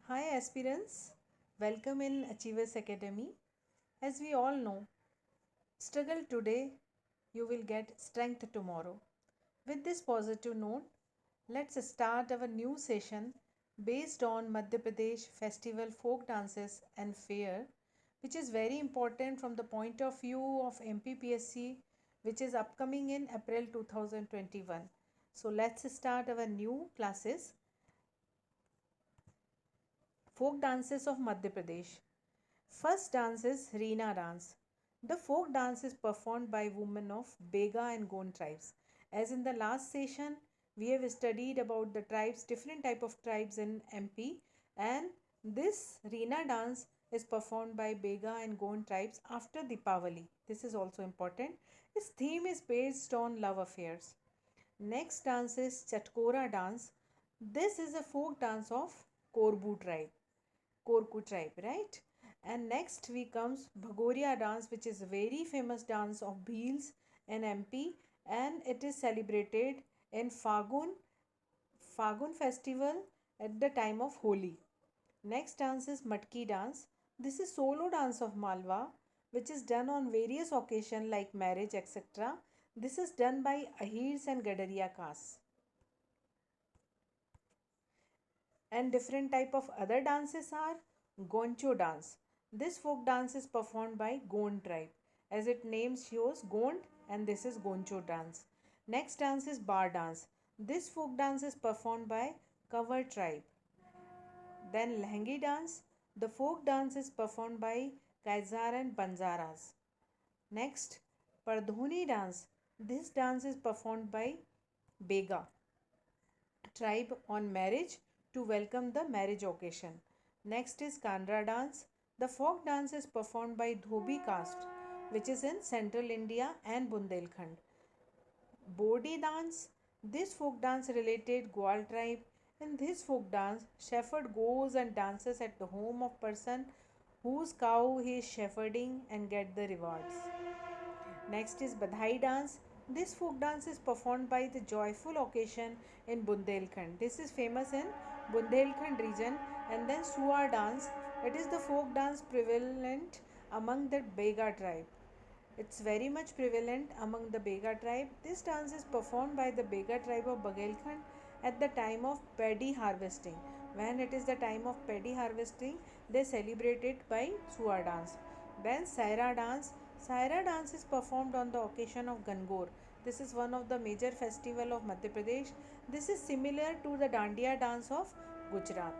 Hi aspirants, welcome in Achievers Academy. As we all know, struggle today, you will get strength tomorrow. With this positive note, let's start our new session based on Madhya Pradesh festival folk dances and fair, which is very important from the point of view of MPPSC, which is upcoming in April 2021. So let's start our new classes. Folk dances of Madhya Pradesh. First dance is Reena dance. The folk dance is performed by women of Bega and Gond tribes. As in the last session, we have studied about the tribes, different type of tribes in MP, and this Reena dance is performed by Bega and Gond tribes after Deepavali. This is also important. Its theme is based on love affairs. Next dance is Chatkora dance. This is a folk dance of Korbu tribe. Korku tribe, right? And next we comes Bhagoria dance, which is a very famous dance of Bhils in MP, and it is celebrated in Fagun festival at the time of Holi. Next dance is Matki dance. This is solo dance of Malwa, which is done on various occasions like marriage, etc. This is done by Ahirs and Gadaria castes. And different type of other dances are Goncho dance. This folk dance is performed by Gond tribe. As its name shows, Gond, and this is Goncho dance. Next dance is Bar dance. This folk dance is performed by Cover tribe. Then Lehengi dance. The folk dance is performed by Kaizar and Banzaras. Next, Pardhoni dance. This dance is performed by Bega tribe on marriage to welcome the marriage occasion. Next is Kandra dance. The folk dance is performed by Dhobi caste, which is in central India and Bundelkhand. Bodhi dance. This folk dance related Gwal tribe. In this folk dance, shepherd goes and dances at the home of person whose cow he is shepherding and get the rewards. Next is Badhai dance. This folk dance is performed by the joyful occasion in Bundelkhand. This is famous in Bundelkhand region. And then Suar dance. It is the folk dance prevalent among the Bega tribe. It's very much prevalent among the Bega tribe. This dance is performed by the Bega tribe of Bagelkhand at the time of paddy harvesting. When it is the time of paddy harvesting, they celebrate it by Suar dance. Then Saira dance. Saira dance is performed on the occasion of Gangor. This is one of the major festival of Madhya Pradesh. This is similar to the Dandiya dance of Gujarat.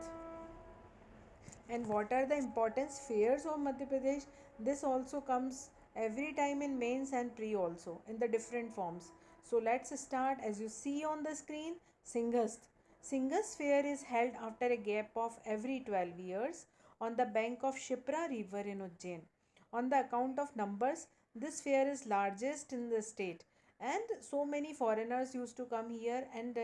And what are the important fairs of Madhya Pradesh? This also comes every time in mains and pre also in the different forms. So let's start. As you see on the screen, Singhast. Singhast fair is held after a gap of every 12 years on the bank of Shipra river in Ujjain. On the account of numbers, this fair is largest in the state, and so many foreigners used to come here, and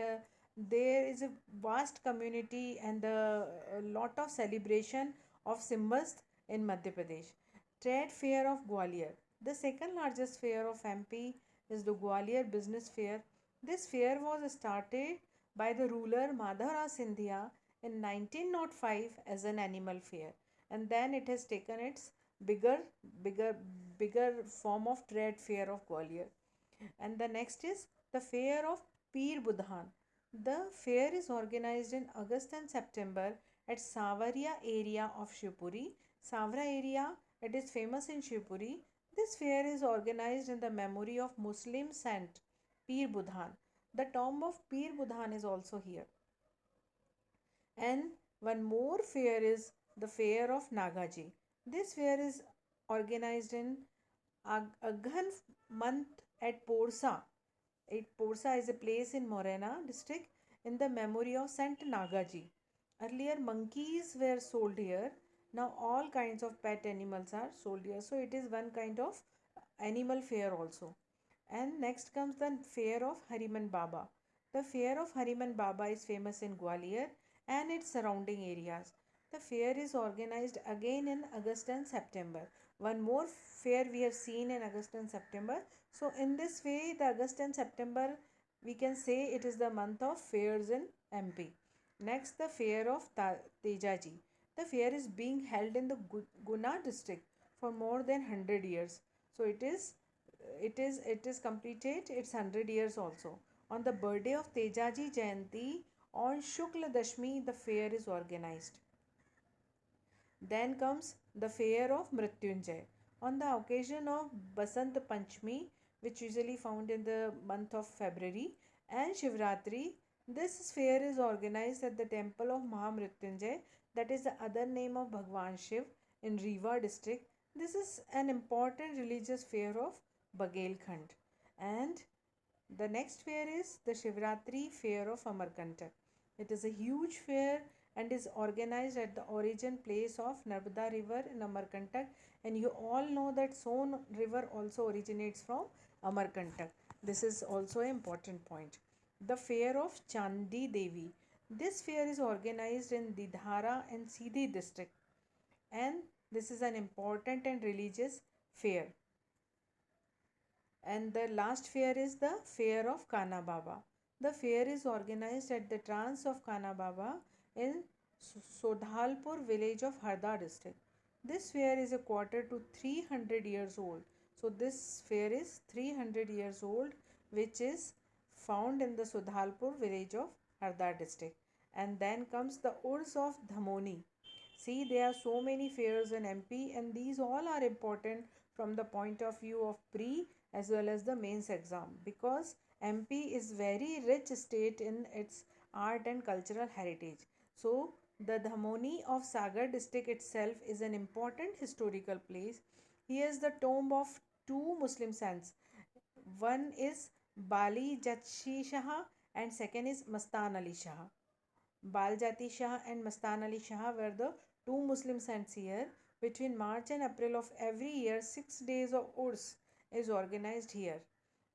there is a vast community and a lot of celebration of Simbast in Madhya Pradesh. Trade fair of Gwalior. The second largest fair of MP is the Gwalior Business Fair. This fair was started by the ruler Madhavra Sindhia in 1905 as an animal fair, and then it has taken its bigger bigger bigger form of trade fair of Gwalior. And the next is the fair of Peer Budhan. The fair is organized in August and September at Savaria area of Shivpuri. Savra area, it is famous in Shivpuri. This fair is organized in the memory of Muslim saint Peer Budhan. The tomb of Peer Budhan is also here. And one more fair is the fair of Nagaji. This fair is organized in Aghan month at Porsa. Porsa is a place in Morena district in the memory of Saint Nagaji. Earlier monkeys were sold here. Now all kinds of pet animals are sold here. So it is one kind of animal fair also. And next comes the fair of Hariman Baba. The fair of Hariman Baba is famous in Gwalior and its surrounding areas. The fair is organized again in August and September. One more fair we have seen in August and September. So in this way, the August and September, we can say it is the month of fairs in MP. Next, the fair of Tejaji. The fair is being held in the Guna district for more than 100 years. So it is completed its 100 years also. On the birthday of Tejaji Jayanti on Shukla Dashmi, the fair is organized. Then comes the fair of Mrityunjay. On the occasion of Basant Panchami, which usually found in the month of February, and Shivratri, this fair is organized at the temple of Mahamrityunjay, that is the other name of Bhagwan Shiv, in Rewa district. This is an important religious fair of Bagelkhand. And the next fair is the Shivratri fair of Amarkantak. It is a huge fair and is organized at the origin place of Narmada river in Amarkantak, and you all know that Son river also originates from Amarkantak. This is also an important point. The fair of Chandi Devi. This fair is organized in Didhara and Sindhi district, and this is an important and religious fair. And the last fair is the fair of Kana Baba. The fair is organized at the trance of Kana Baba in Sodhalpur village of Harda district. This fair is a quarter to 300 years old. So this fair is 300 years old, which is found in the Sodhalpur village of Harda district. And then comes the Urs of Dhamoni. See, there are so many fairs in MP, and these all are important from the point of view of pre as well as the mains exam, because MP is very rich state in its art and cultural heritage. So the Dhamoni of Sagar district itself is an important historical place. Here is the tomb of two Muslim saints. One is Bali Jatshi Shah and second is Mastan Ali Shah. Baljati Shah and Mastan Ali Shah were the two Muslim saints here. Between March and April of every year, 6 days of Urs is organized here.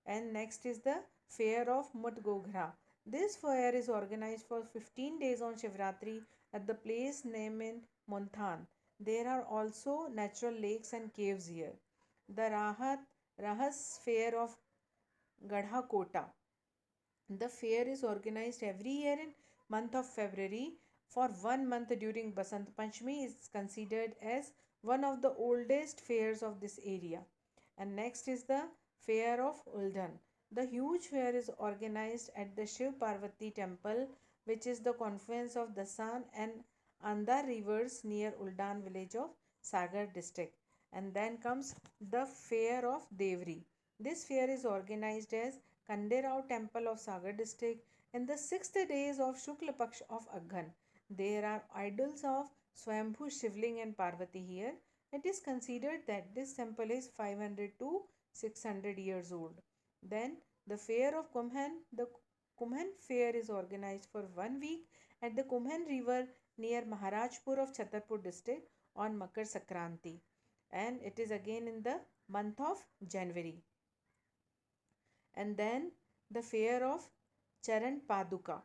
And next is the fair of Mutgoghra. This fair is organized for 15 days on Shivratri at the place named in Monthan. There are also natural lakes and caves here. The Rahas fair of Gadha Kota. The fair is organized every year in month of February for 1 month during Basant Panchami. Is considered as one of the oldest fairs of this area. And next is the fair of Uldan. The huge fair is organized at the Shiv Parvati temple, which is the confluence of the Dasan and Andar rivers near Uldan village of Sagar district. And then comes the fair of Devri. This fair is organized as Kanderao temple of Sagar district in the 6th days of Shukla Paksh of Aghan. There are idols of Swambhu Shivling and Parvati here. It is considered that this temple is 500 to 600 years old. Then the fair of Kumhan. The Kumhan fair is organized for 1 week at the Kumhan river near Maharajpur of Chhatarpur district on Makar Sankranti, and it is again in the month of January. And then the fair of Charan Paduka.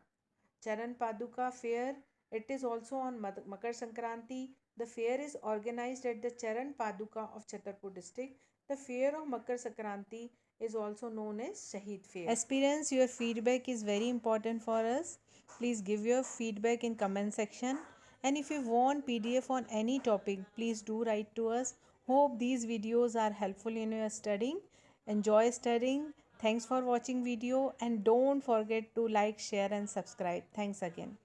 Charan Paduka fair, it is also on Makar Sankranti. The fair is organized at the Charan Paduka of Chhatarpur district. The fair of Makar Sankranti is also known as Shahid Fair. Aspirants, your feedback is very important for us. Please give your feedback in comment section. And if you want PDF on any topic, please do write to us. Hope these videos are helpful in your studying. Enjoy studying. Thanks for watching video, and don't forget to like, share and subscribe. Thanks again.